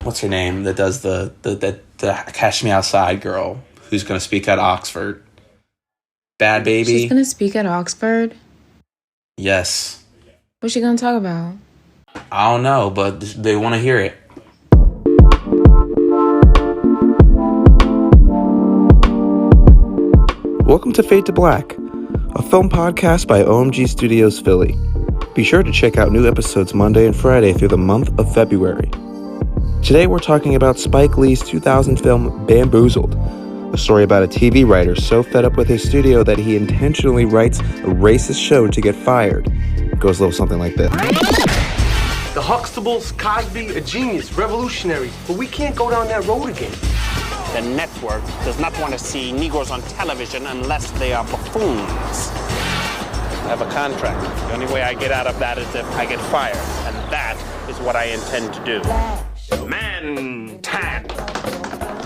what's her name that does the Cash Me Outside girl who's going to speak at Oxford. Bad Baby. She's going to speak at Oxford? Yes. What's she going to talk about? I don't know, but they want to hear it. Welcome to Fade to Black, a film podcast by OMG Studios Philly. Be sure to check out new episodes Monday and Friday through the month of February. Today we're talking about Spike Lee's 2000 film Bamboozled, a story about a TV writer so fed up with his studio that he intentionally writes a racist show to get fired. It goes a little something like this. The Huxtables, Cosby, a genius, revolutionary, but we can't go down that road again. The network does not want to see Negroes on television unless they are buffoons. I have a contract. The only way I get out of that is if I get fired, and that is what I intend to do. Man Tan,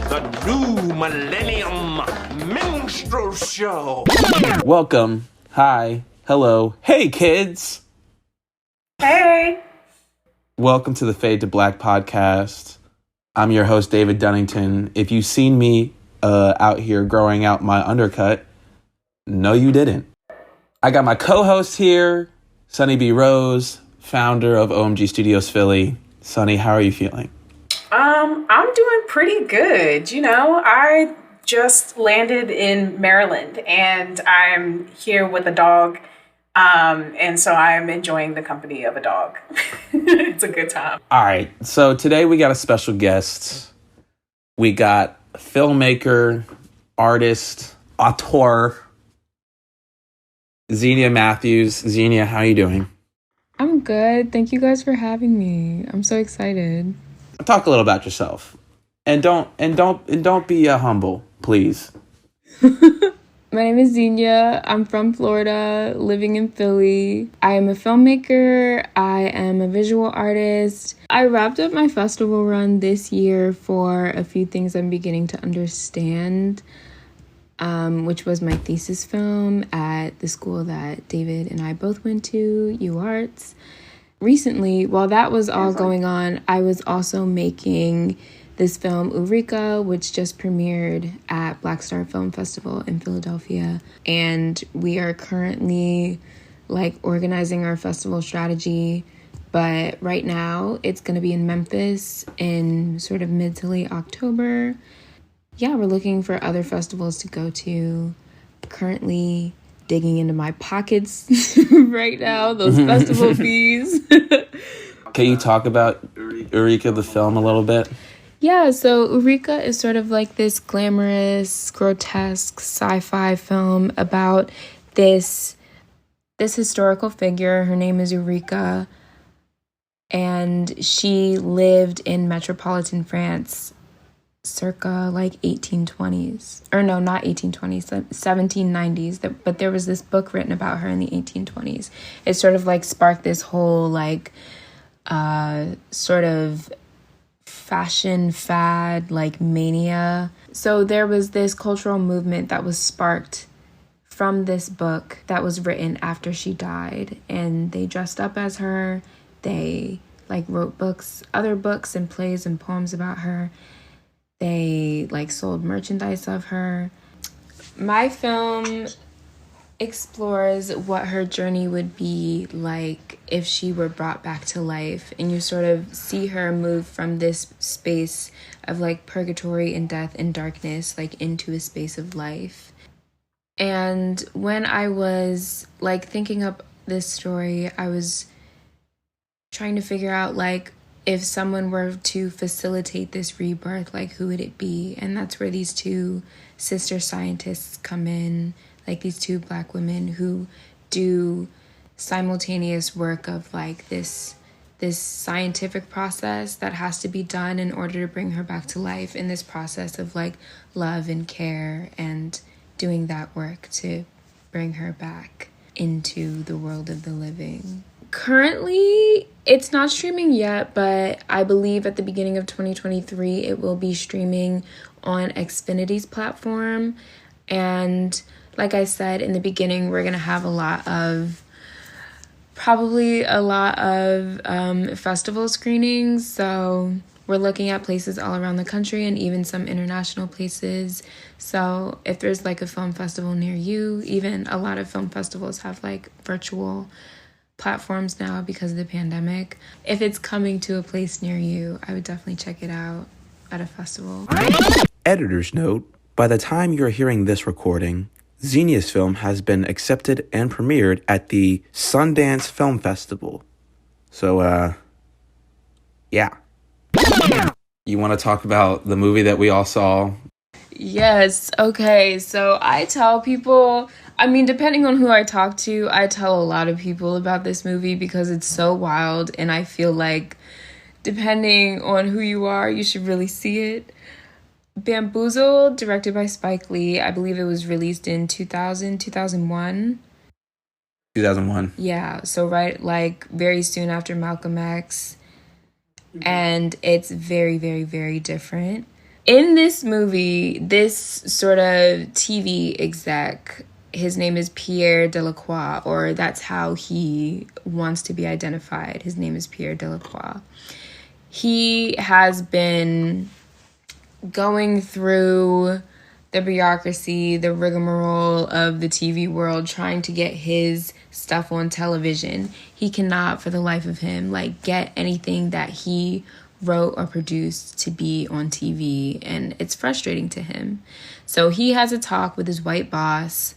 the new millennium minstrel show. Welcome. Hi. Hello. Hey, kids. Hey. Welcome to the Fade to Black podcast. I'm your host, David Dunnington. If you've seen me out here growing out my undercut, no, you didn't. I got my co-host here, Suni B. Rose, founder of OMG Studios Philly. Suni, how are you feeling? I'm doing pretty good. You know, I just landed in Maryland and I'm here with a dog. And so I'm enjoying the company of a dog. It's a good time. All right. So today we got a special guest. We got filmmaker, artist, auteur, Xenia Matthews. Xenia, how are you doing? I'm good. Thank you guys for having me. I'm so excited. Talk a little about yourself. And don't be humble, please. My name is Xenia. I'm from Florida, living in Philly. I am a filmmaker. I am a visual artist. I wrapped up my festival run this year for a few things I'm beginning to understand, which was my thesis film at the school that David and I both went to, UArts. Recently, while that was all going on, I was also making this film, Eureka, which just premiered at Black Star Film Festival in Philadelphia. And we are currently organizing our festival strategy. But right now it's going to be in Memphis in sort of mid to late October. Yeah, we're looking for other festivals to go to. Currently digging into my pockets right now, those festival fees. Can you talk about Eureka, the film, a little bit? Yeah, so Eureka is sort of like this glamorous, grotesque sci-fi film about this historical figure. Her name is Eureka, and she lived in metropolitan France circa 1820s. Or no, not 1820s, 1790s. But there was this book written about her in the 1820s. It sort of sparked this whole sort of fashion fad mania. So there was this cultural movement that was sparked from this book that was written after she died, and they dressed up as her. They wrote other books and plays and poems about her. They sold merchandise of her. My film explores what her journey would be like if she were brought back to life, and you sort of see her move from this space of purgatory and death and darkness into a space of life. And when I was thinking up this story, I was trying to figure out if someone were to facilitate this rebirth, who would it be? And that's where these two sister scientists come in, these two Black women who do simultaneous work of this scientific process that has to be done in order to bring her back to life, in this process of love and care and doing that work to bring her back into the world of the living. Currently, it's not streaming yet, but I believe at the beginning of 2023 it will be streaming on Xfinity's platform. And like I said in the beginning, we're going to have probably a lot of festival screenings. So We're looking at places all around the country and even some international places. So if there's like a film festival near you, even a lot of film festivals have like virtual platforms now because of the pandemic. If it's coming to a place near you, I would definitely check it out at a festival. Editor's note, by the time you're hearing this recording, Xenia's film has been accepted and premiered at the Sundance Film Festival. So, yeah. You want to talk about the movie that we all saw? Yes. Okay. So I tell people, I mean, depending on who I talk to, I tell a lot of people about this movie because it's so wild. And I feel like depending on who you are, you should really see it. Bamboozled, directed by Spike Lee. I believe it was released in 2001. 2001. Yeah. So right, like very soon after Malcolm X. And it's very, very, very different. In this movie, this sort of TV exec, his name is Pierre Delacroix, or that's how he wants to be identified. His name is Pierre Delacroix. He has been going through the bureaucracy, the rigmarole of the TV world, trying to get his stuff on television. He cannot, for the life of him, like get anything that he wrote or produced to be on TV, and it's frustrating to him. So he has a talk with his white boss,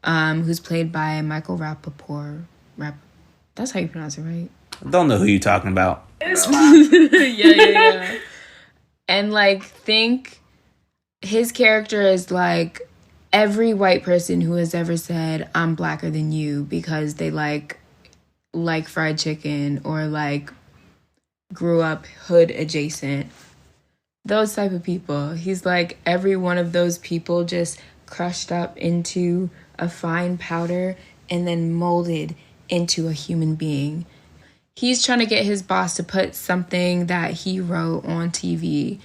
who's played by Michael Rappaport. That's how you pronounce it, right? I don't know who you're talking about. It's fine. Yeah. And like, think his character is like every white person who has ever said, I'm blacker than you because they like fried chicken or like grew up hood adjacent. Those type of people. He's like every one of those people just crushed up into a fine powder and then molded into a human being. He's trying to get his boss to put something that he wrote on TV,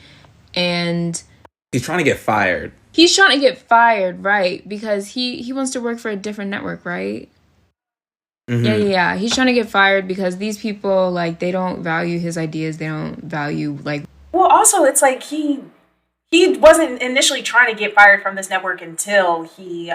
and He's trying to get fired. He's trying to get fired, right? Because he wants to work for a different network, right? Mm-hmm. Yeah. He's trying to get fired because these people, like, they don't value his ideas. They don't value, like... Well, also, it's like he wasn't initially trying to get fired from this network until he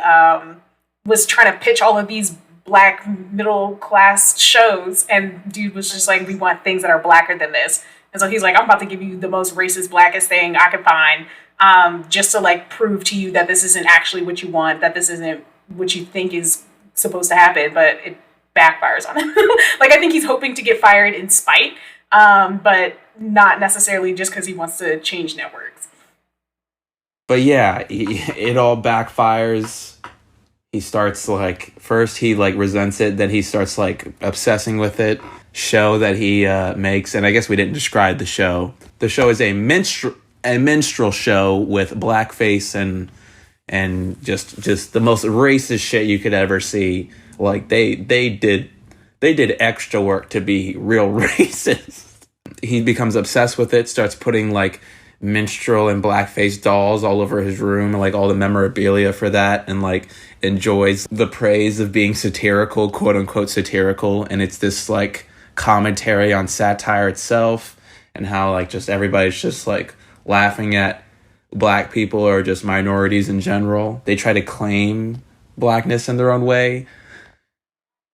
was trying to pitch all of these black middle-class shows, and dude was just like, we want things that are blacker than this. And so he's like, I'm about to give you the most racist, blackest thing I can find, just to like prove to you that this isn't actually what you want, that this isn't what you think is supposed to happen, but it backfires on him. Like, I think he's hoping to get fired in spite, but not necessarily just because he wants to change networks. But yeah, it all backfires. He starts like, first he like resents it, then he starts like obsessing with it. Show that he makes, and I guess we didn't describe the show. The show is a minstrel show with blackface and just the most racist shit you could ever see. Like they did extra work to be real racist. He becomes obsessed with it, starts putting like minstrel and blackface dolls all over his room and like all the memorabilia for that, and like enjoys the praise of being satirical, quote unquote satirical, and it's this like commentary on satire itself and how like just everybody's just like laughing at black people or just minorities in general. They try to claim blackness in their own way,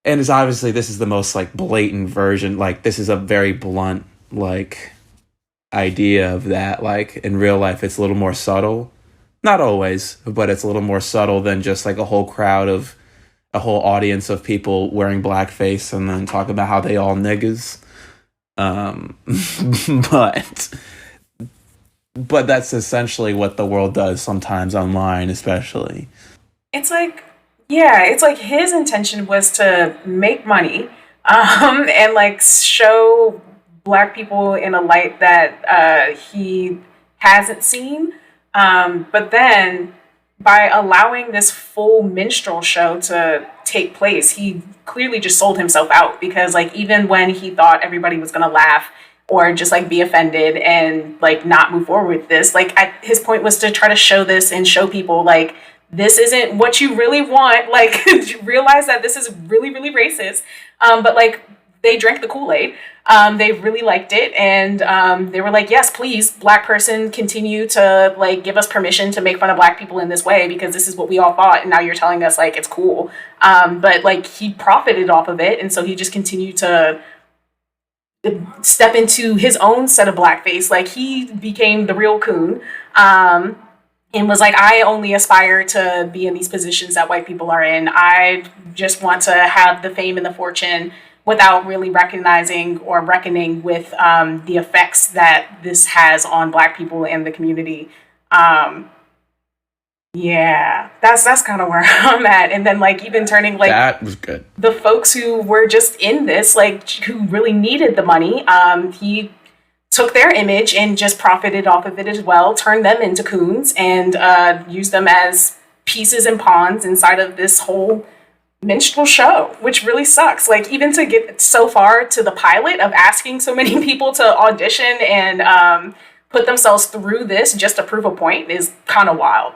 and it's obviously this is the most like blatant version. Like this is a very blunt like idea of that. Like in real life it's a little more subtle, not always, but it's a little more subtle than just like a whole audience of people wearing blackface and then talk about how they all niggas. But that's essentially what the world does sometimes online, especially. It's like his intention was to make money, and like show black people in a light that he hasn't seen. But then by allowing this full minstrel show to take place, he clearly just sold himself out, because like even when he thought everybody was gonna laugh or just like be offended and like not move forward with this, like his point was to try to show this and show people like this isn't what you really want, like realize that this is really, really racist, but like they drank the Kool-Aid. They really liked it, and they were like, yes, please, Black person, continue to like give us permission to make fun of Black people in this way, because this is what we all thought, and now you're telling us like it's cool. But like he profited off of it, and so he just continued to step into his own set of blackface. Like he became the real coon, and was like, I only aspire to be in these positions that white people are in. I just want to have the fame and the fortune without really recognizing or reckoning with the effects that this has on Black people and the community. Yeah, that's kind of where I'm at. And then like even turning like that was good. The folks who were just in this, like who really needed the money, he took their image and just profited off of it as well, turned them into coons, and used them as pieces and pawns inside of this whole minstrel show, which really sucks. Like even to get so far to the pilot of asking so many people to audition and put themselves through this just to prove a point is kind of wild.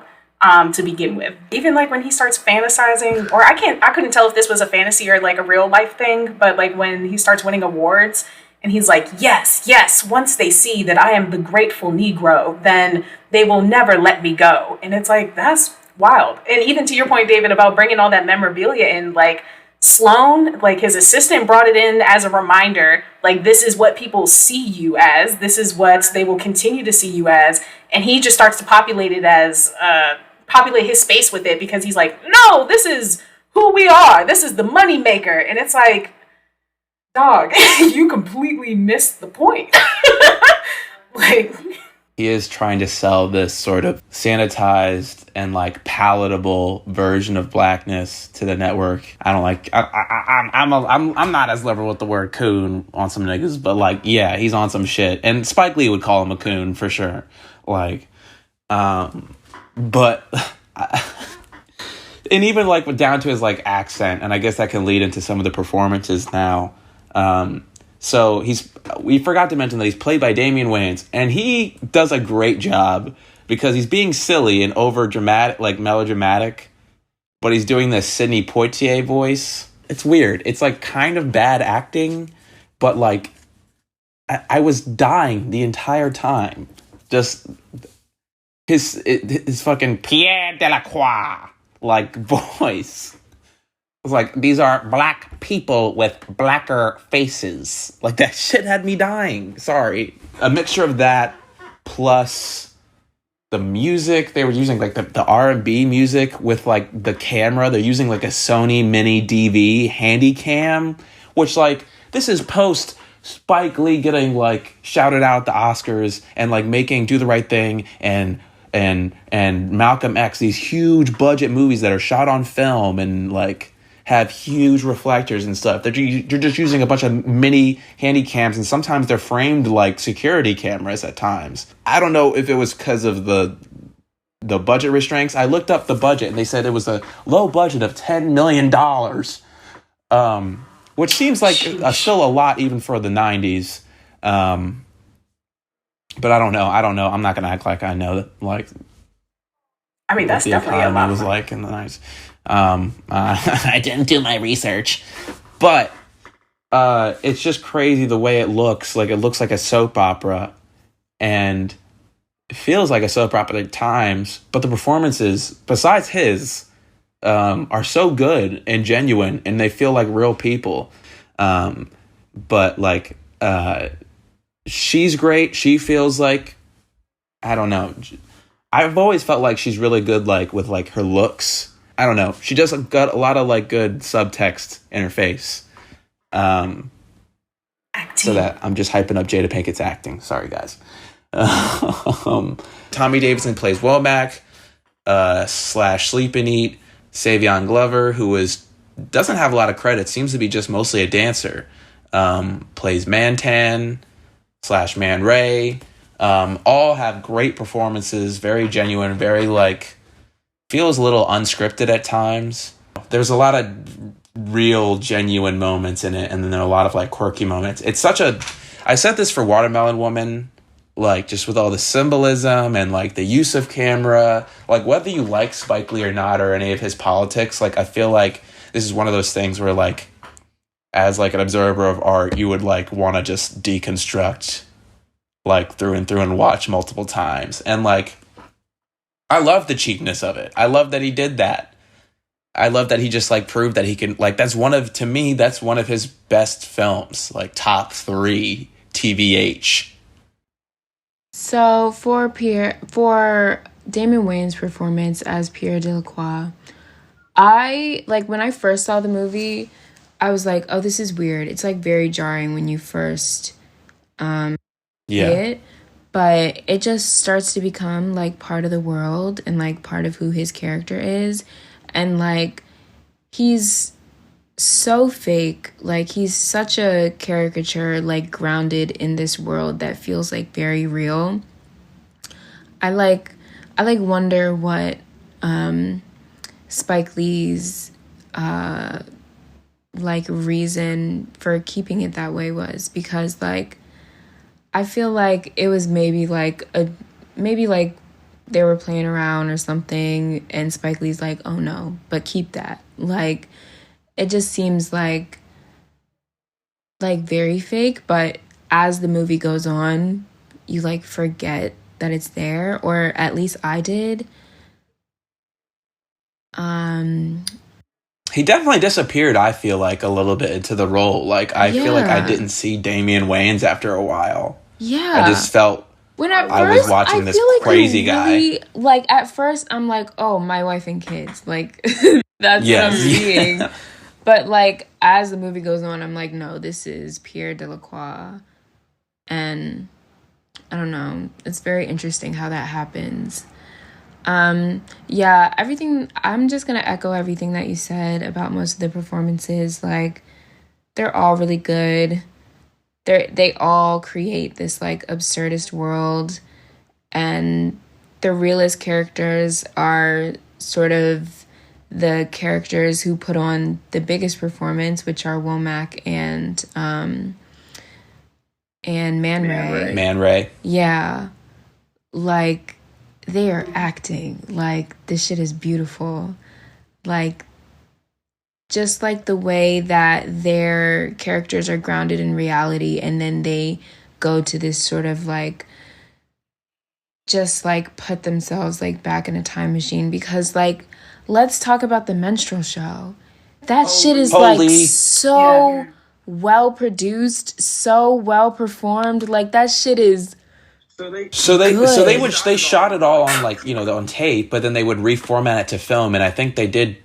To begin with, even like when he starts fantasizing, or I couldn't tell if this was a fantasy or like a real life thing, but like when he starts winning awards and he's like, yes, once they see that I am the grateful Negro, then they will never let me go. And it's like, that's wild. And even to your point, David, about bringing all that memorabilia in, like Sloan, like his assistant brought it in as a reminder, like this is what people see you as, this is what they will continue to see you as. And he just starts to populate it as populate his space with it, because he's like, no, this is who we are. This is the money maker. And it's like, dog, you completely missed the point. Like, he is trying to sell this sort of sanitized and like palatable version of Blackness to the network. I don't like. I'm not as liberal with the word coon on some niggas, but like, yeah, he's on some shit. And Spike Lee would call him a coon for sure. Like, but and even like down to his like accent, and I guess that can lead into some of the performances now. So we forgot to mention that he's played by Damian Wayans, and he does a great job because he's being silly and over dramatic, like melodramatic, but he's doing this Sidney Poitier voice. It's weird. It's like kind of bad acting, but like I was dying the entire time. Just his fucking Pierre Delacroix like voice. It's like, these are Black people with blacker faces. Like, that shit had me dying. Sorry. A mixture of that plus the music. They were using like the R&B music with like the camera. They're using like a Sony Mini DV handy cam, which like, this is post Spike Lee getting like shouted out at the Oscars and like making Do the Right Thing and Malcolm X, these huge budget movies that are shot on film and like have huge reflectors and stuff. You're just using a bunch of mini handy cams, and sometimes they're framed like security cameras at times. I don't know if it was because of the budget restraints. I looked up the budget and they said it was a low budget of $10 million, which seems like still a lot even for the 90s. But I don't know. I'm not going to act like I know that, like, I mean, that's definitely a lot. Was like in the 90s. I didn't do my research, but it's just crazy the way it looks. Like, it looks like a soap opera, and it feels like a soap opera at times. But the performances, besides his, are so good and genuine, and they feel like real people. But like, she's great. She feels like, I don't know. I've always felt like she's really good, like with like her looks. I don't know. She just got a lot of like good subtext in her face. So that I'm just hyping up Jada Pinkett's acting. Sorry, guys. Tommy Davidson plays Womack / Sleep and Eat. Savion Glover, who doesn't have a lot of credits, seems to be just mostly a dancer. Plays Mantan / Man Ray. All have great performances, very genuine, very like, feels a little unscripted at times. There's a lot of real genuine moments in it, and then there are a lot of like quirky moments. It's I said this for Watermelon Woman, like just with all the symbolism and like the use of camera, like whether you like Spike Lee or not, or any of his politics, like I feel like this is one of those things where like as like an observer of art, you would like want to just deconstruct like through and watch multiple times. And like, I love the cheapness of it. I love that he did that. I love that he just like proved that he can, like, that's one of his best films, like top 3 TBH. So for Damon Wayans' performance as Pierre Delacroix, when I first saw the movie, I was like, oh, this is weird. It's like very jarring when you first see it, but it just starts to become like part of the world and like part of who his character is. And like, he's so fake, like he's such a caricature, like grounded in this world that feels like very real. I wonder what Spike Lee's like reason for keeping it that way was, because like I feel like it was maybe like they were playing around or something, and Spike Lee's like, oh no, but keep that. Like, it just seems like very fake, but as the movie goes on, you like forget that it's there, or at least I did. He definitely disappeared, I feel like, a little bit into the role. Like, I feel like I didn't see Damian Wayans after a while. Yeah. I just felt I was watching this crazy guy. Like, at first, I'm like, oh, my wife and kids. Like, that's what I'm seeing. But, like, as the movie goes on, I'm like, no, this is Pierre Delacroix. And I don't know. It's very interesting how that happens. Everything, I'm just going to echo everything that you said about most of the performances. Like, they're all really good. They all create this like absurdist world, and the realist characters are sort of the characters who put on the biggest performance, which are Womack and Man Ray. Yeah. Like, they are acting. Like, this shit is beautiful. Like, just like the way that their characters are grounded in reality, and then they go to this sort of like, just like put themselves like back in a time machine. Because like, let's talk about the minstrel show. That shit is like so well produced, so well performed. Like, that shit is they shot it all on like, you know, on tape, but then they would reformat it to film, and I think they did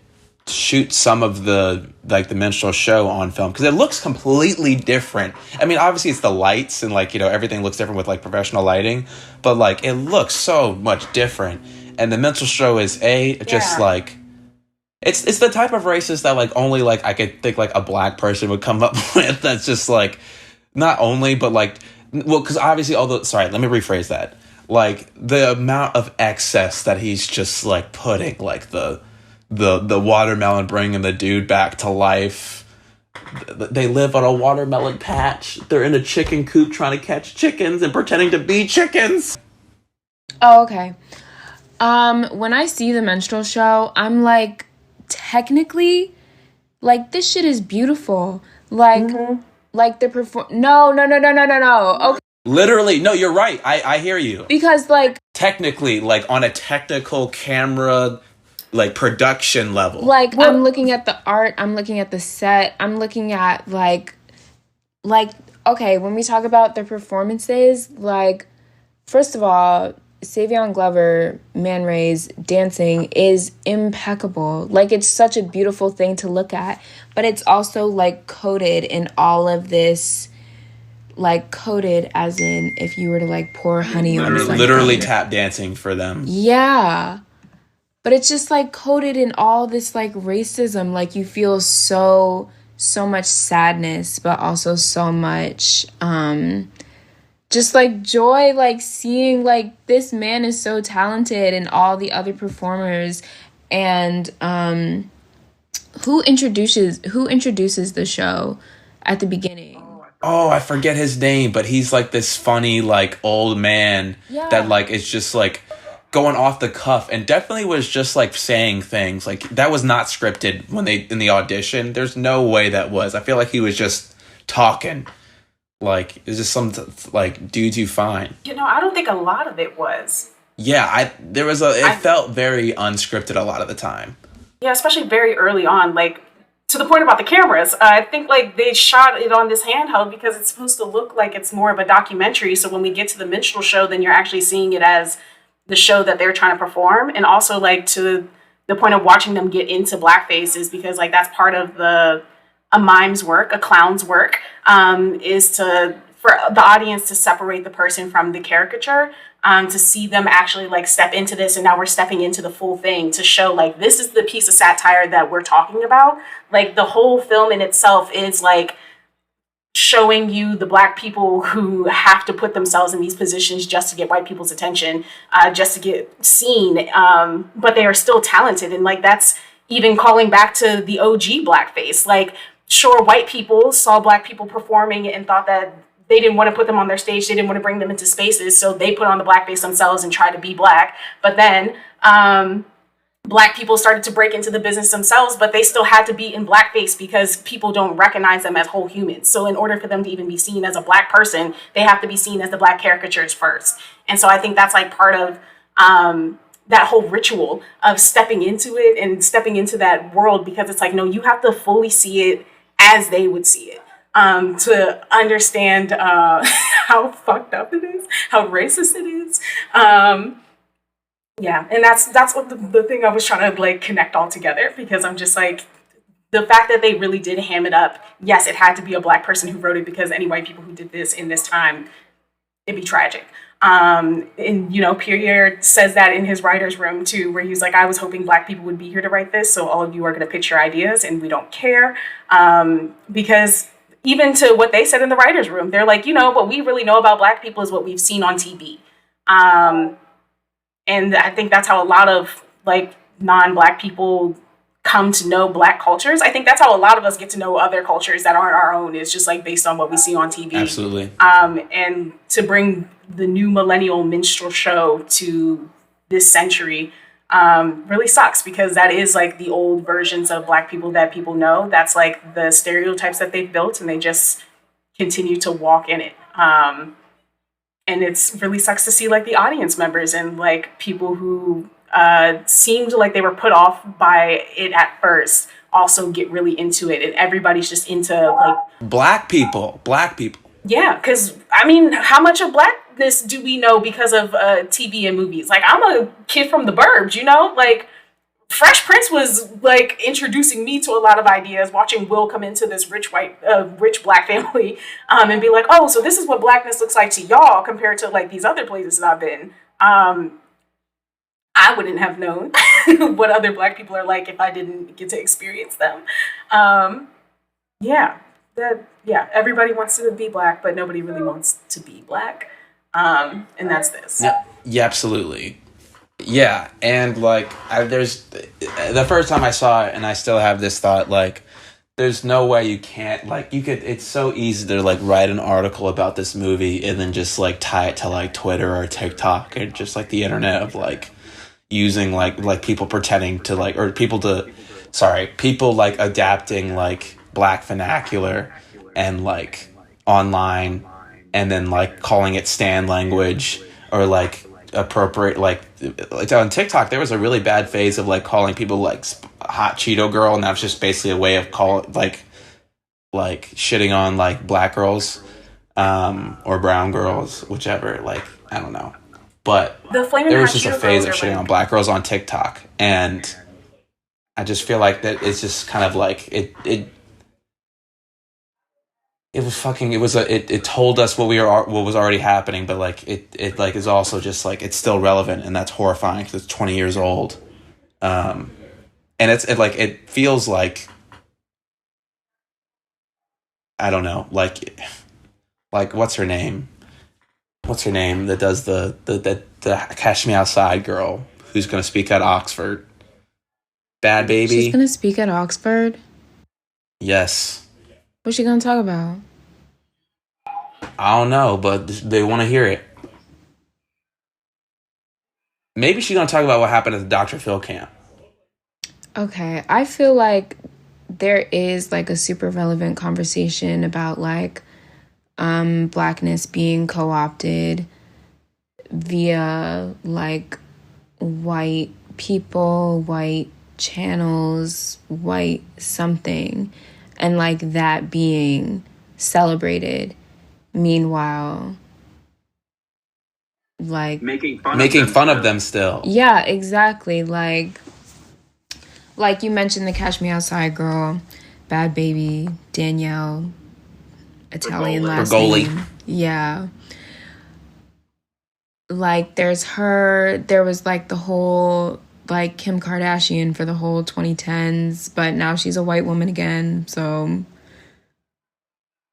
shoot some of the minstrel show on film, because it looks completely different. I mean, obviously it's the lights and like, you know, everything looks different with like professional lighting, but like it looks so much different. And the minstrel show is just like, it's the type of racist that like only like I could think like a black person would come up with. That's just like, not only, but like, well, because obviously let me rephrase that. Like, the amount of excess that he's just like putting, like the watermelon bringing the dude back to life. They live on a watermelon patch. They're in a chicken coop trying to catch chickens and pretending to be chickens. Oh, okay. When I see the minstrel show, I'm like, technically, like, this shit is beautiful. Like, like the No. Okay. Literally, no, you're right. I hear you. Because, like, technically, like, on a technical camera, like, production level. Like, I'm looking at the art, I'm looking at the set, I'm looking at, like, okay, when we talk about the performances, like, first of all, Savion Glover, Man Ray's dancing is impeccable. Like, it's such a beautiful thing to look at, but it's also, like, coated in all of this, like, coated as in if you were to, like, pour honey on something. Literally tap dancing for them. Yeah. But it's just, like, coated in all this, like, racism. Like, you feel so much sadness, but also so much, just, like, joy, like, seeing, like, this man is so talented and all the other performers. And who introduces the show at the beginning? Oh, I forget his name, but he's, like, this funny, like, old man that, like, is just, like, going off the cuff and definitely was just like saying things like that was not scripted when they in the audition. There's no way that was. I feel like he was just talking. Like, is this some like dudes you find? I don't think a lot of it was. Yeah, it felt very unscripted a lot of the time. Yeah, especially very early on, like to the point about the cameras. I think like they shot it on this handheld because it's supposed to look like it's more of a documentary. So when we get to the minstrel show, then you're actually seeing it as the show that they're trying to perform. And also like to the point of watching them get into blackface is because like that's part of a mime's work, a clown's work, is for the audience to separate the person from the caricature, to see them actually like step into this. And now we're stepping into the full thing to show like, this is the piece of satire that we're talking about. Like the whole film in itself is like showing you the Black people who have to put themselves in these positions just to get white people's attention, just to get seen. But they are still talented. And like, that's even calling back to the OG blackface. Like, sure, white people saw Black people performing and thought that they didn't want to put them on their stage. They didn't want to bring them into spaces. So they put on the blackface themselves and try to be Black. But then Black people started to break into the business themselves, but they still had to be in blackface because people don't recognize them as whole humans. So in order for them to even be seen as a Black person, they have to be seen as the Black caricatures first. And so I think that's like part of that whole ritual of stepping into it and stepping into that world, because it's like, no, you have to fully see it as they would see it. To understand how fucked up it is, how racist it is. Yeah, and that's what the thing I was trying to like connect all together, because I'm just like, the fact that they really did ham it up. Yes, it had to be a Black person who wrote it, because any white people who did this in this time, it'd be tragic. And Pierre says that in his writer's room too, where he's like, I was hoping Black people would be here to write this, so all of you are going to pitch your ideas and we don't care. Because even to what they said in the writer's room, they're like, what we really know about Black people is what we've seen on TV. And I think that's how a lot of like non-Black people come to know Black cultures. I think that's how a lot of us get to know other cultures that aren't our own, is just like based on what we see on TV. Absolutely. And to bring the new millennial minstrel show to this century really sucks, because that is like the old versions of Black people that people know. That's like the stereotypes that they've built, and they just continue to walk in it. And it's really sucks to see like the audience members and like people who seemed like they were put off by it at first also get really into it, and everybody's just into like Black people. Yeah, because I mean, how much of Blackness do we know because of TV and movies? Like, I'm a kid from the burbs, like Fresh Prince was like introducing me to a lot of ideas, watching Will come into this rich Black family and be like, oh, so this is what Blackness looks like to y'all compared to like these other places that I've been. I wouldn't have known what other Black people are like if I didn't get to experience them. Everybody wants to be Black, but nobody really wants to be Black. And that's this. Yeah, absolutely. Yeah, and like there's the first time I saw it, and I still have this thought, like there's no way you can't, like you could, it's so easy to like write an article about this movie and then just like tie it to like Twitter or TikTok and just like the internet of like using like people pretending to like, or people like adapting like Black vernacular and like online, and then like calling it stan language, or like appropriate like on TikTok there was a really bad phase of like calling people like hot Cheeto girl, and that was just basically a way of calling like shitting on like Black girls or brown girls, whichever, like I don't know, but there was just a phase of shitting on Black girls on TikTok, and I just feel like that it's just kind of like it told us what was already happening, but like it like is also just like it's still relevant, and that's horrifying because it's 20 years old, and it feels like, I don't know, like what's her name that does the Cash Me Outside girl who's going to speak at Oxford, Bad Baby. She's going to speak at Oxford? Yes. What's she gonna talk about? I don't know, but they want to hear it. maybe she's gonna talk about what happened at the Dr. Phil camp. Okay, I feel like there is like a super relevant conversation about like blackness being co-opted via like white people, white channels, white something, and like that being celebrated. Meanwhile, like making fun of them still. Yeah, exactly. Like you mentioned the Catch Me Outside girl, Bad Baby, Danielle, Italian last name. Yeah. Like there's her, there was like the whole like Kim Kardashian for the whole 2010s, but now she's a white woman again. So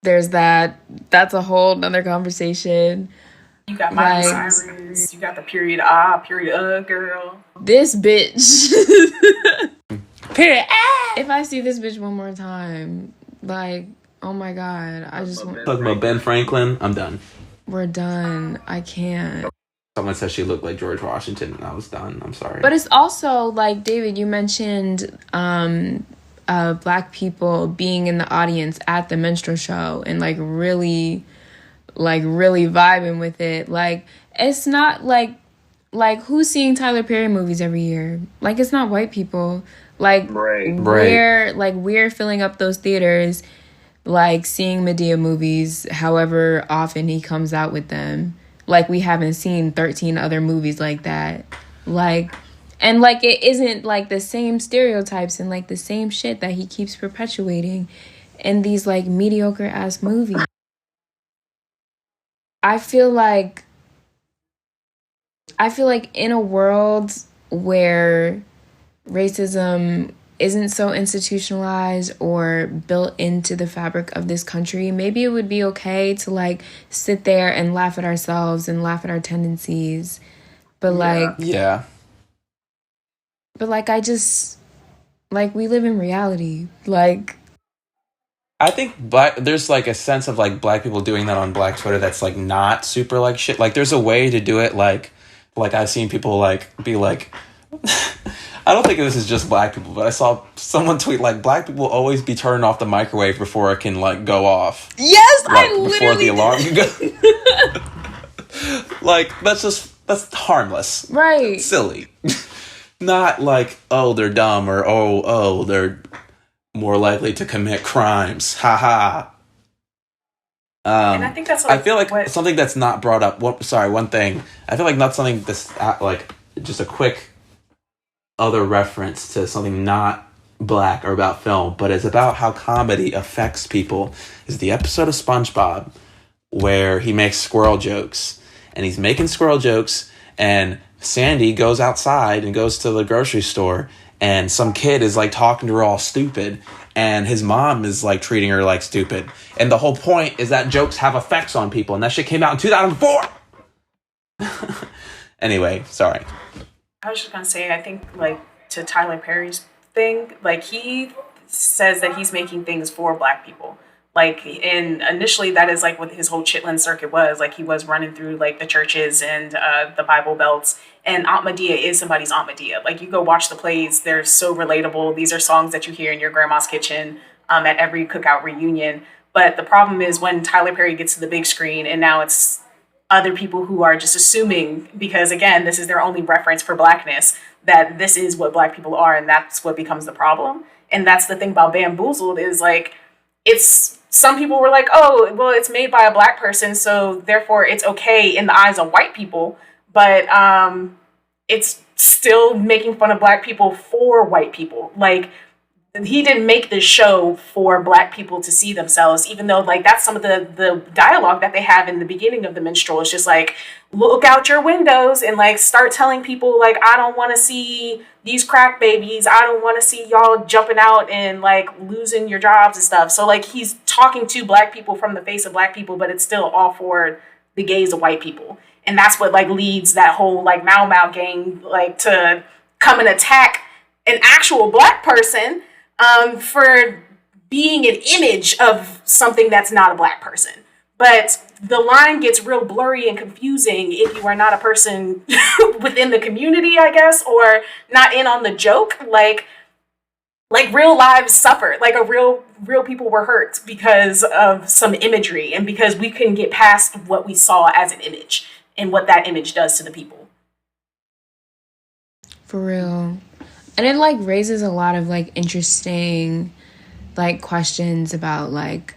there's that. That's a whole nother conversation. You got Miley Cyrus, you got the period girl. This bitch. Period. If I see this bitch one more time, like, oh my God, I just want... Talking about Ben Franklin, I'm done. We're done. I can't. Someone said she looked like George Washington, and I was done. I'm sorry. But it's also, like, David, you mentioned black people being in the audience at the minstrel show and, like, really vibing with it. Like, it's not, like, who's seeing Tyler Perry movies every year? Like, it's not white people. Like, we're filling up those theaters, like, seeing Madea movies however often he comes out with them. Like, we haven't seen 13 other movies like that. Like, and, like, it isn't, like, the same stereotypes and, like, the same shit that he keeps perpetuating in these, like, mediocre-ass movies. I feel like in a world where racism isn't so institutionalized or built into the fabric of this country, maybe it would be okay to like sit there and laugh at ourselves and laugh at our tendencies. But like, but like, I just, like, we live in reality. Like, I think there's like a sense of like black people doing that on Black Twitter that's like not super like shit. Like there's a way to do it. Like I've seen people like be like, I don't think this is just black people, but I saw someone tweet like black people always be turning off the microwave before it can like go off. Yes, like, I literally before the alarm can go. Like that's harmless, right? That's silly. Not like, oh, they're dumb or oh they're more likely to commit crimes. Ha. And I think that's like, I feel like something that's not brought up. One thing. I feel like not something that's like just a quick other reference to something not black or about film, but it's about how comedy affects people. Is the episode of SpongeBob where he makes squirrel jokes, and he's making squirrel jokes, and Sandy goes outside and goes to the grocery store, and some kid is like talking to her all stupid, and his mom is like treating her like stupid. And the whole point is that jokes have effects on people, and that shit came out in 2004. Anyway, sorry. I was just gonna say, I think like to Tyler Perry's thing, like he says that he's making things for black people. Like, and initially that is like what his whole Chitlin circuit was. Like he was running through like the churches and the Bible belts. And Aunt Medea is somebody's Aunt Medea. Like you go watch the plays, they're so relatable. These are songs that you hear in your grandma's kitchen at every cookout reunion. But the problem is when Tyler Perry gets to the big screen and now it's other people who are just assuming, because again, this is their only reference for blackness, that this is what black people are, and that's what becomes the problem. And that's the thing about Bamboozled is like, it's, some people were like, oh, well, it's made by a black person, so therefore it's okay in the eyes of white people, but it's still making fun of black people for white people. Like, he didn't make this show for black people to see themselves, even though like that's some of the dialogue that they have in the beginning of the minstrel. It's just like, look out your windows and like start telling people like, I don't want to see these crack babies. I don't want to see y'all jumping out and like losing your jobs and stuff. So like he's talking to black people from the face of black people, but it's still all for the gaze of white people. And that's what like leads that whole like Mau Mau gang like to come and attack an actual black person for being an image of something that's not a black person. But the line gets real blurry and confusing if you are not a person within the community, I guess, or not in on the joke. Like real lives suffered, like real people were hurt because of some imagery and because we couldn't get past what we saw as an image and what that image does to the people. For real. And it like raises a lot of like interesting like questions about like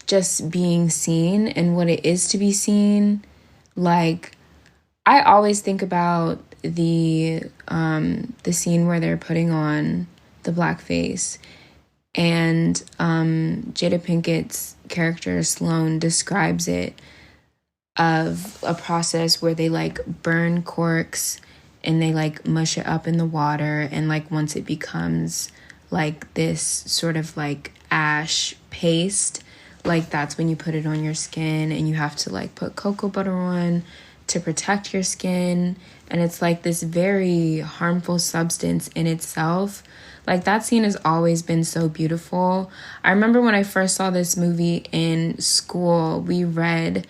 just being seen and what it is to be seen. Like I always think about the scene where they're putting on the blackface, and Jada Pinkett's character Sloane describes it of a process where they like burn corks and they like mush it up in the water, and like once it becomes like this sort of like ash paste, like that's when you put it on your skin, and you have to like put cocoa butter on to protect your skin, and it's like this very harmful substance in itself. Like that scene has always been so beautiful. I remember when I first saw this movie in school, we read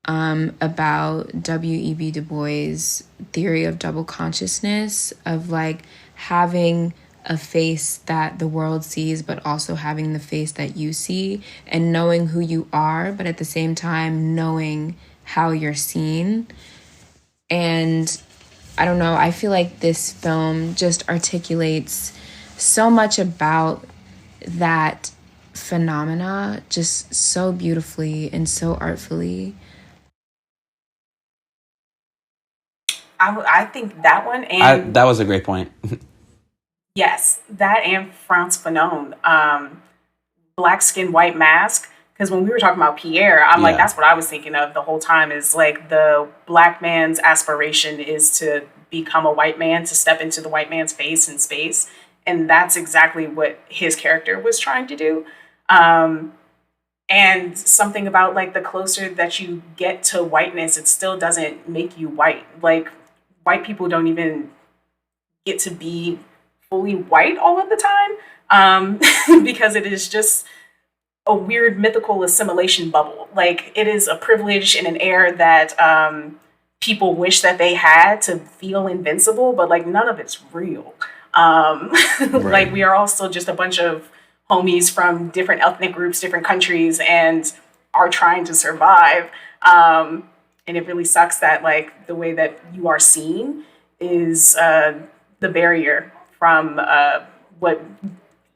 about W.E.B. Du Bois' theory of double consciousness, of like having a face that the world sees, but also having the face that you see, and knowing who you are, but at the same time knowing how you're seen. And I don't know, I feel like this film just articulates so much about that phenomena just so beautifully and so artfully. I think that one and that was a great point. yes, that and France Fanon, Black Skin, White Mask. Because when we were talking about Pierre, I'm like, that's what I was thinking of the whole time, is like the black man's aspiration is to become a white man, to step into the white man's face in space. And that's exactly what his character was trying to do. And something about like the closer that you get to whiteness, it still doesn't make you white. Like white people don't even get to be fully white all of the time, because it is just a weird mythical assimilation bubble. Like it is a privilege and an air that people wish that they had to feel invincible, but like none of it's real. Right. Like we are all still just a bunch of homies from different ethnic groups, different countries, and are trying to survive. And it really sucks that like the way that you are seen is the barrier from what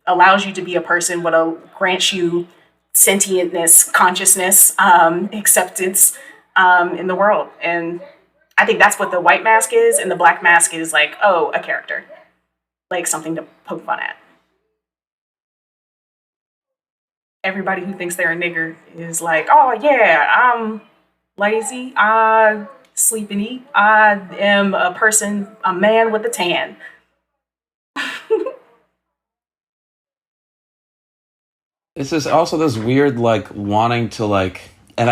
allows you to be a person, what grants you sentientness, consciousness, acceptance in the world. And I think that's what the white mask is, and the black mask is like, oh, a character, like something to poke fun at. Everybody who thinks they're a nigger is like, oh yeah, I'm lazy, I sleep and eat, I am a man with a tan. It's just also this weird like wanting to like, and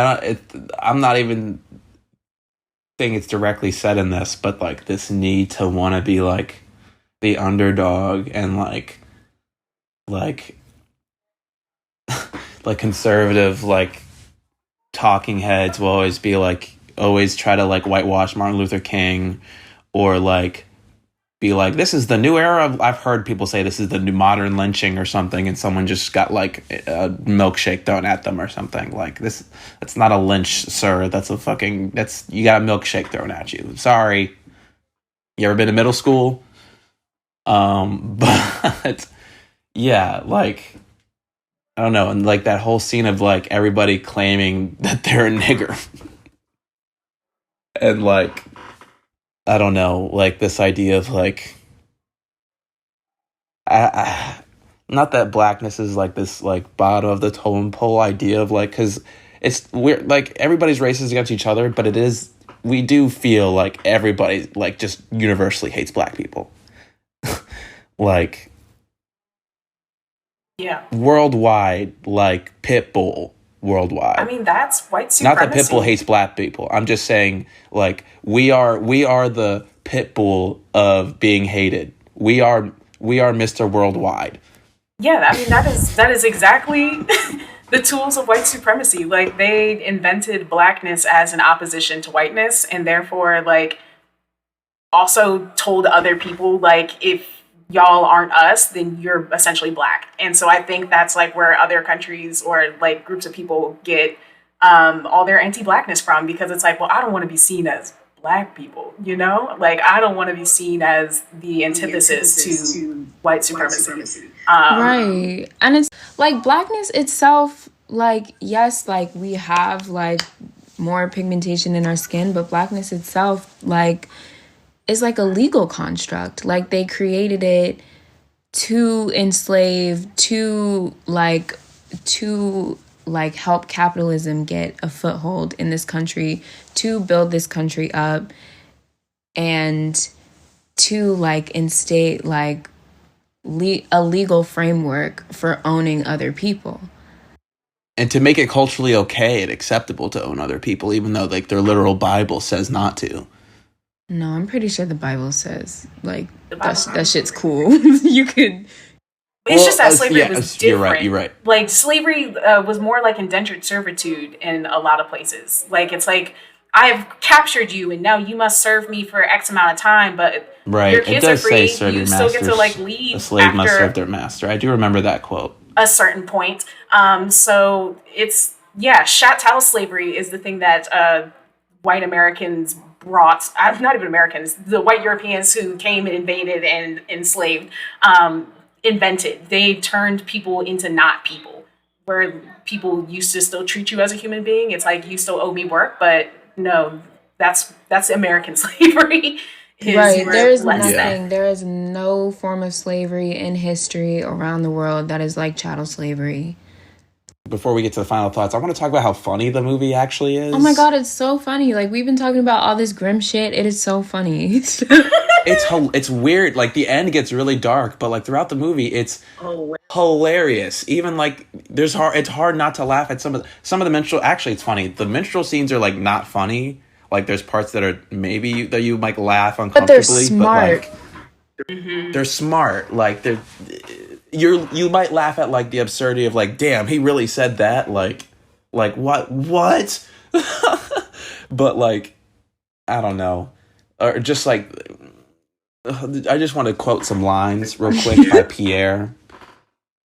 I'm not even saying it's directly said in this, but like this need to want to be like the underdog, and like conservative like talking heads will always try to like whitewash Martin Luther King, or like be like, this is the new era. I've heard people say this is the new modern lynching or something, and someone just got like a milkshake thrown at them or something. Like this, that's not a lynch, sir. You got a milkshake thrown at you. Sorry. You ever been to middle school? But yeah, like, I don't know. And like that whole scene of like everybody claiming that they're a nigger. And like, I don't know, like this idea of like, not that blackness is like this like bottom of the totem pole idea of like, because it's weird, like everybody's racist against each other, but we do feel like everybody like just universally hates black people. Like, yeah, worldwide, like Pitbull. Worldwide. I mean, that's white supremacy. Not that Pitbull hates black people. I'm just saying, like, we are the Pitbull of being hated. We are Mr. Worldwide. Yeah, I mean that is exactly the tools of white supremacy. Like, they invented blackness as an opposition to whiteness, and therefore, like, also told other people, like, if y'all aren't us, then you're essentially black. And so I think that's like where other countries or like groups of people get all their anti-blackness from, because it's like, well, I don't want to be seen as black people, you know? Like, I don't want to be seen as the antithesis to white supremacy. Right. And it's like blackness itself, like, yes, like we have like more pigmentation in our skin, but blackness itself, like, is like a legal construct. Like, they created it to enslave, to help capitalism get a foothold in this country, to build this country up, and to like instate like a legal framework for owning other people. And to make it culturally okay and acceptable to own other people, even though like their literal Bible says not to. No, I'm pretty sure the Bible says like that shit's cool. You could. It's just that slavery was different. You're right. Like, slavery was more like indentured servitude in a lot of places. Like, it's like, I've captured you and now you must serve me for X amount of time, but your kids are free. You still get to like leave. A slave must serve their master. I do remember that quote. A certain point. So it's, chattel slavery is the thing that white Americans brought, not even Americans, the white Europeans who came and invaded and enslaved, invented. They turned people into not people, where people used to still treat you as a human being. It's like, you still owe me work, but no, that's American slavery. Right. There is nothing. There is no form of slavery in history around the world that is like chattel slavery. Before we get to the final thoughts, I want to talk about how funny the movie actually is. Oh my god, it's so funny. Like, we've been talking about all this grim shit. It is so funny. It's weird. Like, the end gets really dark, but like throughout the movie, it's hilarious. Even like it's hard not to laugh at some of the minstrel. Actually, it's funny. The minstrel scenes are like not funny. Like, there's parts that are maybe that you might laugh uncomfortably, but they're smart. But, like, they're smart. Like, you might laugh at like the absurdity of like, damn, he really said that. Like what? But like, I don't know, or just like, I just want to quote some lines real quick by Pierre.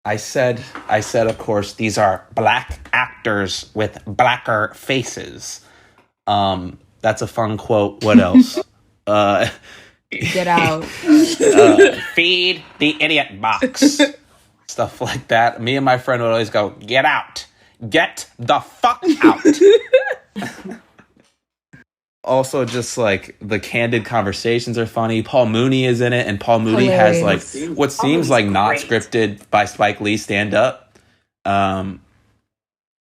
I said, of course, these are black actors with blacker faces. That's a fun quote. What else? Get out. Feed the idiot box. Stuff like that. Me and my friend would always go, get out. Get the fuck out. Also, just like the candid conversations are funny. Paul Mooney is in it, and Paul Mooney has like what seems like not scripted by Spike Lee stand up.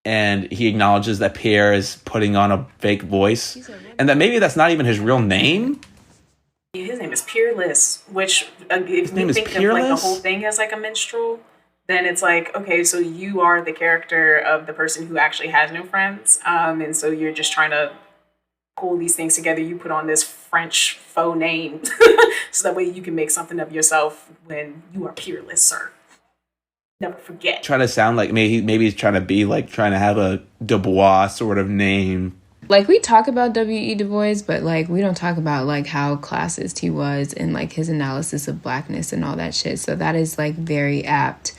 And he acknowledges that Pierre is putting on a fake voice, and that maybe that's not even his real name. His name is Peerless, which if you think of like the whole thing as like a minstrel, then it's like, okay, so you are the character of the person who actually has no friends, and so you're just trying to pull these things together. You put on this French faux name so that way you can make something of yourself when you are peerless, sir. Never forget. Trying to sound like maybe he's trying to be like trying to have a Du Bois sort of name. Like, we talk about W.E. Du Bois, but like we don't talk about like how classist he was and like his analysis of blackness and all that shit. So that is like very apt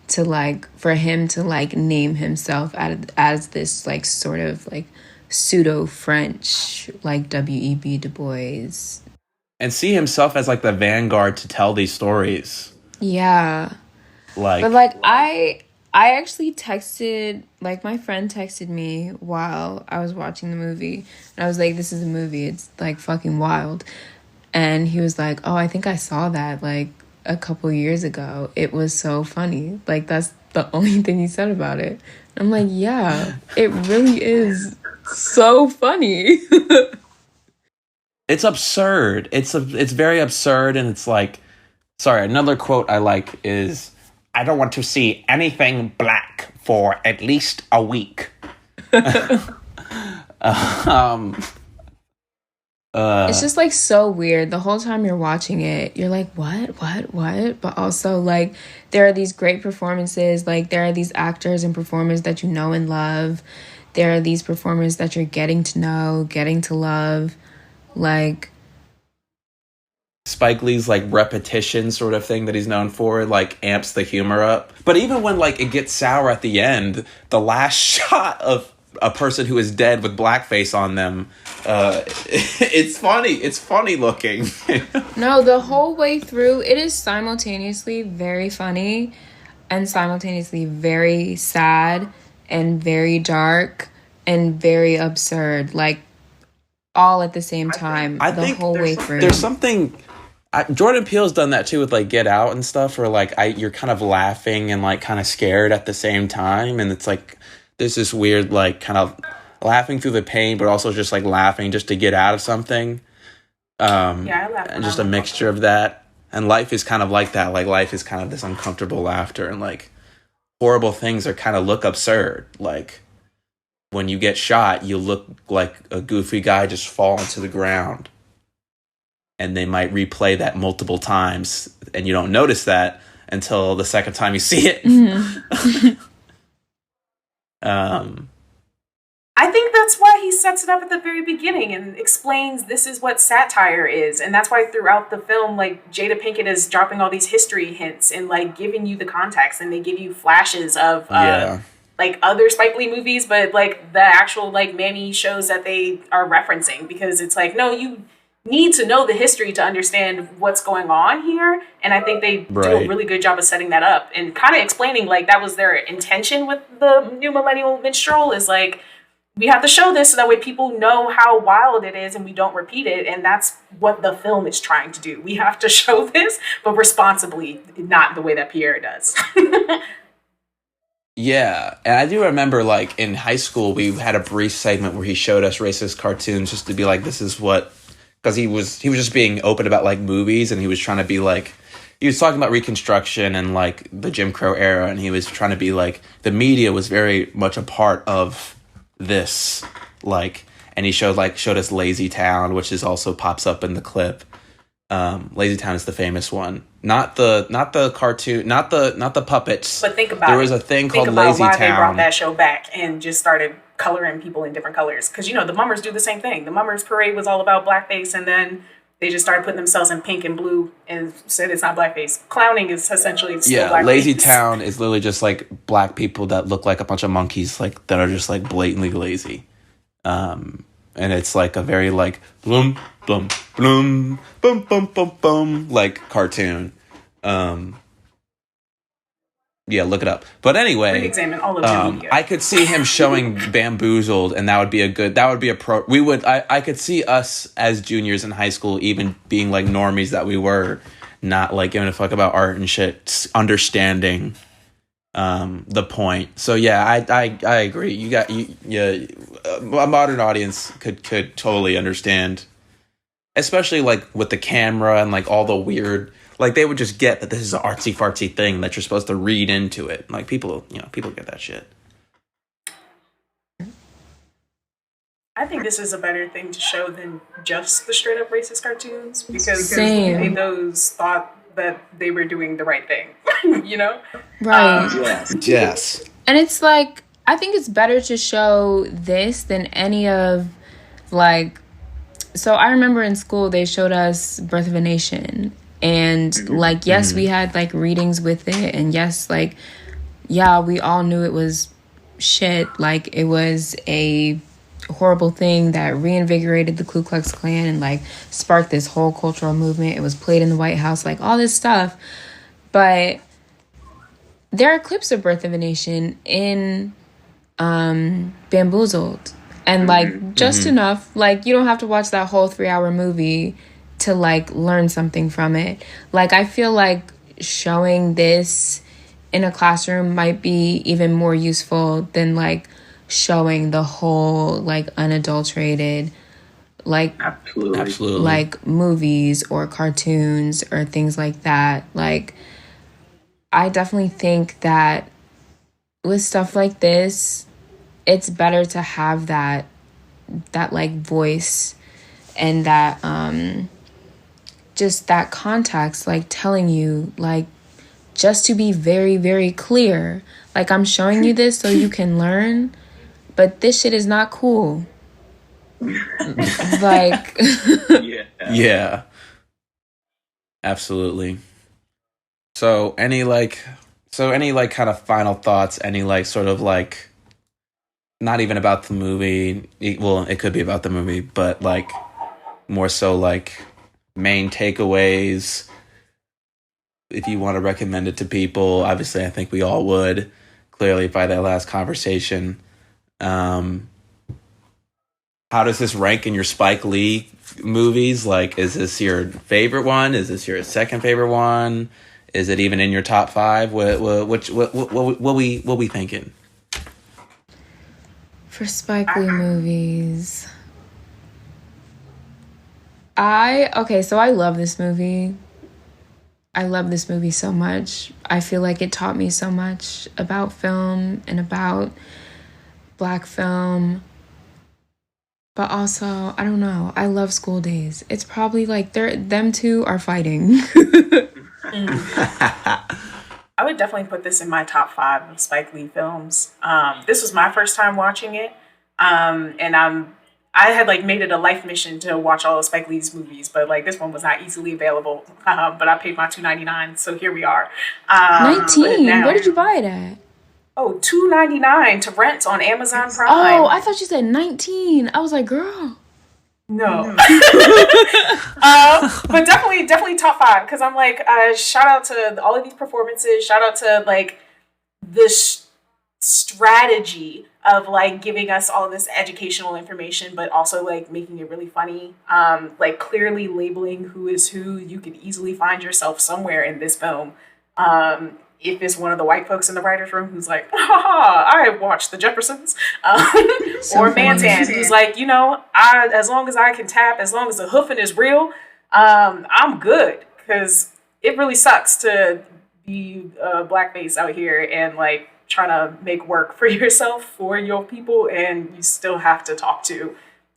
to like for him to like name himself as this like sort of like pseudo French like W.E.B. Du Bois, and see himself as like the vanguard to tell these stories. Yeah. Like, but like I actually texted, like, my friend texted me while I was watching the movie, and I was like, this is a movie, it's like fucking wild. And he was like, oh, I think I saw that like a couple years ago. It was so funny. Like, that's the only thing he said about it. I'm like, yeah, it really is so funny. It's absurd. It's very absurd, and it's like, sorry, another quote I like is, I don't want to see anything black for at least a week. It's just like so weird. The whole time you're watching it, you're like, what? But also like there are these great performances. Like there are these actors and performers that you know and love. There are these performers that you're getting to know, getting to love. Like Spike Lee's like repetition sort of thing that he's known for like amps the humor up. But even when like it gets sour at the end, the last shot of a person who is dead with blackface on them, it's funny looking. no, the whole way through it is simultaneously very funny and simultaneously very sad and very dark and very absurd, like all at the same time. I the think whole way through there's something Jordan Peele's done that too with like Get Out and stuff, where like you're kind of laughing and like kind of scared at the same time, and it's like there's this weird like kind of laughing through the pain, but also just like laughing just to get out of something. I laugh. And just a mixture of that. And life is kind of like that. Like life is kind of this uncomfortable laughter, and like horrible things are kind of look absurd. Like when you get shot, you look like a goofy guy just falling to the ground. And they might replay that multiple times, and you don't notice that until the second time you see it. Mm-hmm. I think that's why he sets it up at the very beginning and explains this is what satire is. And that's why throughout the film, like Jada Pinkett is dropping all these history hints and like giving you the context, and they give you flashes of like other Spike Lee movies, but like the actual like Manny shows that they are referencing, because it's like, no, you need to know the history to understand what's going on here. And I think they do a really good job of setting that up and kind of explaining like that was their intention with the new millennial minstrel, is like, we have to show this so that way people know how wild it is and we don't repeat it. And that's what the film is trying to do. We have to show this, but responsibly, not the way that Pierre does. Yeah, and I do remember, like, in high school, we had a brief segment where he showed us racist cartoons just to be like, this is what... Because he was just being open about, like, movies, and he was trying to be, like... He was talking about Reconstruction and, like, the Jim Crow era, and he was trying to be, like... The media was very much a part of this, like... And he showed us Lazy Town, which is also pops up in the clip. Lazy Town is the famous one. Not the cartoon, not the puppets. But think about there was a thing called Lazy why Town. They brought that show back and just started coloring people in different colors. Because, you know, the Mummers do the same thing. The Mummers Parade was all about blackface, and then they just started putting themselves in pink and blue and said it's not blackface. Clowning is essentially still blackface. Lazy Town is literally just like black people that look like a bunch of monkeys, like that are just like blatantly lazy. And it's like a very like blum blum blum bum bum bum bum like cartoon. Yeah, look it up. But anyway, re-examine all of the media. I could see him showing Bamboozled, and that would be I could see us as juniors in high school even being like normies that we were, not like giving a fuck about art and shit, understanding the point. So yeah, I agree. A modern audience could totally understand, especially like with the camera and like all the weird, like they would just get that this is an artsy fartsy thing that you're supposed to read into it. Like people get that shit. I think this is a better thing to show than just the straight up racist cartoons, because those thought that they were doing the right thing, you know? Right. Yes. And it's like, I think it's better to show this than any of, like, so I remember in school they showed us Birth of a Nation, and like, yes, we had like readings with it, and yes, like, yeah, we all knew it was shit. Like, it was a horrible thing that reinvigorated the Ku Klux Klan and like sparked this whole cultural movement. It was played in the White House, like all this stuff. But there are clips of Birth of a Nation in Bamboozled, and like just enough, like you don't have to watch that whole 3-hour movie to like learn something from it. Like I feel like showing this in a classroom might be even more useful than like showing the whole like unadulterated like absolutely like movies or cartoons or things like that. Like I definitely think that with stuff like this, it's better to have that like voice and that just that context, like telling you, like, just to be very, very clear, like, I'm showing you this so you can learn, but this shit is not cool. Like, yeah, absolutely. So any kind of final thoughts, any like sort of like, not even about the movie, well, it could be about the movie, but like more so like main takeaways, if you want to recommend it to people. Obviously I think we all would, clearly by that last conversation. How does this rank in your Spike Lee movies? Like, is this your favorite one? Is this your second favorite one? Is it even in your top 5? What we thinking? for Spike Lee movies, so I love this movie. I love this movie so much. I feel like it taught me so much about film and about Black film. But also, I don't know, I love School Days. It's probably like them two are fighting. I would definitely put this in my top 5 of Spike Lee films. This was my first time watching it. And I had like made it a life mission to watch all of Spike Lee's movies, but like this one was not easily available. But I paid my $2.99, so here we are. 19? Where did you buy it at? Oh, $2.99 to rent on Amazon Prime. Oh, I thought you said 19. I was like, girl. No. But definitely top 5, because I'm like, shout out to all of these performances. Shout out to like this strategy of like giving us all this educational information, but also like making it really funny. Like clearly labeling who is who. You could easily find yourself somewhere in this film. If it's one of the white folks in the writer's room who's like, I watched The Jeffersons, or Mantan, who's like, as long as I can tap, as long as the hoofing is real, I'm good. Because it really sucks to be blackface out here and like trying to make work for yourself, for your people, and you still have to talk to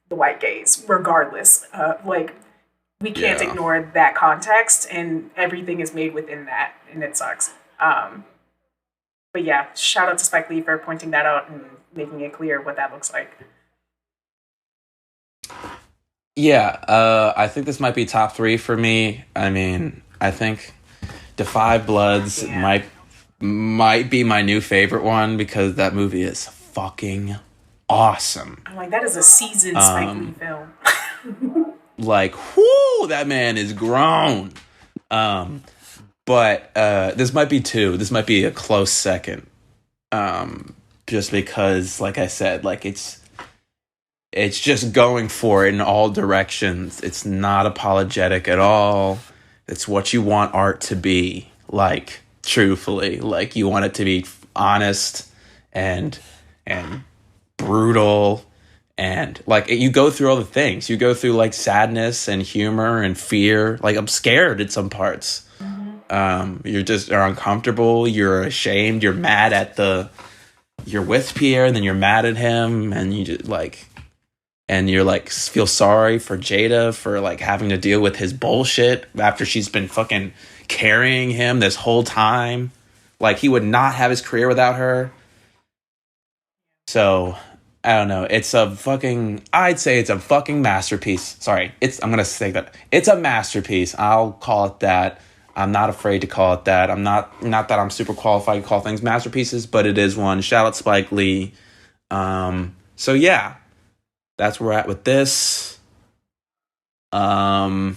the white gays regardless. Like, we can't ignore that context, and everything is made within that, and it sucks. But yeah, shout out to Spike Lee for pointing that out and making it clear what that looks like. Yeah, I think this might be top 3 for me. I mean, I think Defy Bloods might be my new favorite one, because that movie is fucking awesome. I'm like, that is a seasoned Spike Lee film. Like, whoo, that man is grown. But this might be 2. This might be a close second. Just because, like I said, like it's just going for it in all directions. It's not apologetic at all. It's what you want art to be. Like, truthfully, like you want it to be honest and brutal, and like you go through all the things. You go through like sadness and humor and fear. Like, I'm scared at some parts. You're uncomfortable, you're ashamed, you're mad at you're with Pierre, and then you're mad at him, and you just like, and you're like, feel sorry for Jada for like having to deal with his bullshit after she's been fucking carrying him this whole time. Like, he would not have his career without her. So I don't know. I'd say it's a fucking masterpiece. Sorry, I'm gonna say that it's a masterpiece. I'll call it that. I'm not afraid to call it that. I'm not that I'm super qualified to call things masterpieces, but it is one. Shout out Spike Lee. So yeah, that's where we're at with this. Highly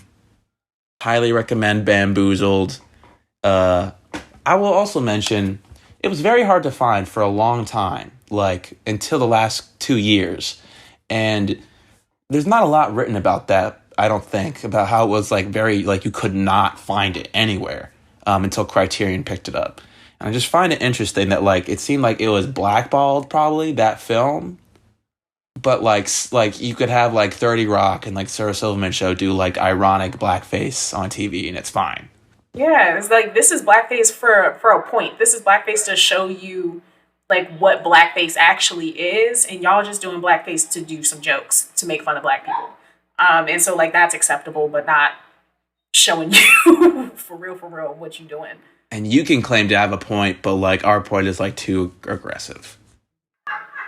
recommend Bamboozled. I will also mention it was very hard to find for a long time, like until the last 2 years. And there's not a lot written about that, I don't think, about how it was like very, like you could not find it anywhere until Criterion picked it up. And I just find it interesting that like it seemed like it was blackballed, probably, that film. But like you could have like 30 Rock and like Sarah Silverman show do like ironic blackface on TV, and it's fine. Yeah, it's like, this is blackface for a point. This is blackface to show you like what blackface actually is, and y'all just doing blackface to do some jokes to make fun of black people. And so like that's acceptable, but not showing you for real what you doing. And you can claim to have a point, but like our point is like too aggressive.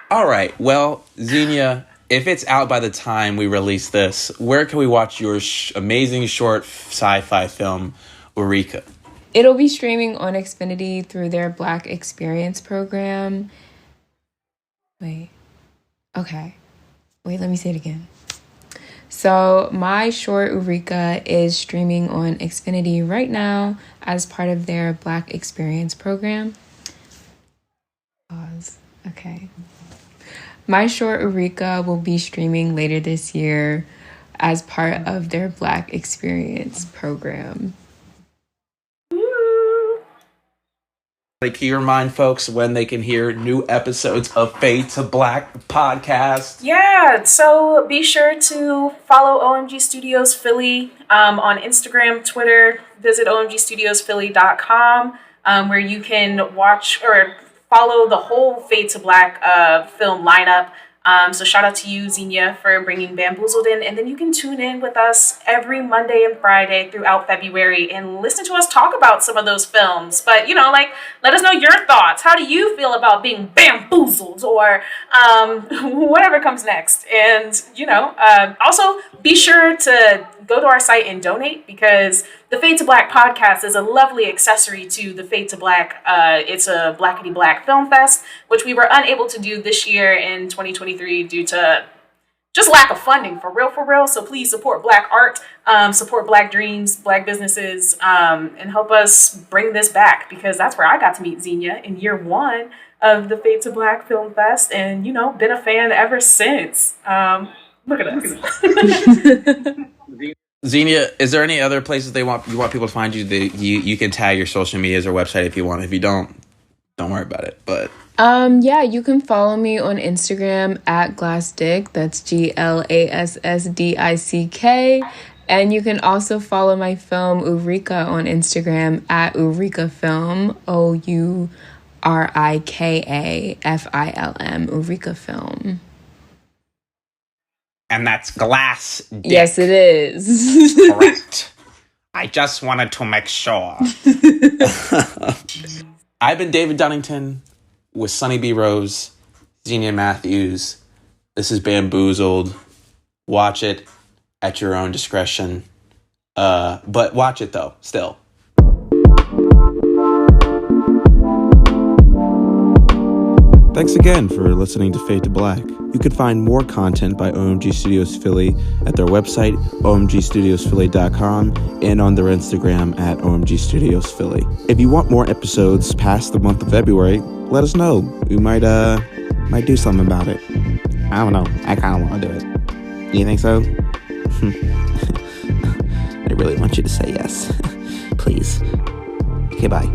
All right. Well, Xenia, if it's out by the time we release this, where can we watch your amazing short sci-fi film, Eureka? It'll be streaming on Xfinity through their Black Experience program. Wait, let me say it again. So my short Eureka is streaming on Xfinity right now as part of their Black Experience program. Pause. Okay. My short Eureka will be streaming later this year as part of their Black Experience program. Like, can you remind folks when they can hear new episodes of Fade to Black podcast? Yeah, so be sure to follow OMG Studios Philly on Instagram, Twitter. Visit omgstudiosphilly.com where you can watch or follow the whole Fade to Black film lineup. So shout out to you, Xenia, for bringing Bamboozled in. And then you can tune in with us every Monday and Friday throughout February and listen to us talk about some of those films. But, you know, like, let us know your thoughts. How do you feel about being bamboozled or whatever comes next? And, you know, also be sure to go to our site and donate because the Fade to Black podcast is a lovely accessory to the Fade to Black. It's a Blackity Black Film Fest, which we were unable to do this year in 2023 due to just lack of funding, for real. So please support Black art, support Black dreams, Black businesses, and help us bring this back because that's where I got to meet Xenia in year 1 of the Fade to Black Film Fest and, you know, been a fan ever since. Look at us. Xenia, is there any other places you want people to find you? You can tag your social medias or website if you want. If you don't worry about it. But yeah, you can follow me on Instagram at Glassdick. That's GLASSDICK. And you can also follow my film Eureka on Instagram at Eureka Film, OURIKAFILM, Eureka Film. And that's glass dick. Yes, it is. Correct. I just wanted to make sure. I've been David Dunnington with Sunny B. Rose, Xenia Matthews. This is Bamboozled. Watch it at your own discretion. But watch it, though, still. Thanks again for listening to Fade to Black. You can find more content by OMG Studios Philly at their website, omgstudiosphilly.com, and on their Instagram at OMG Studios Philly. If you want more episodes past the month of February, let us know. We might do something about it. I don't know. I kind of want to do it. You think so? I really want you to say yes. Please. Okay, bye.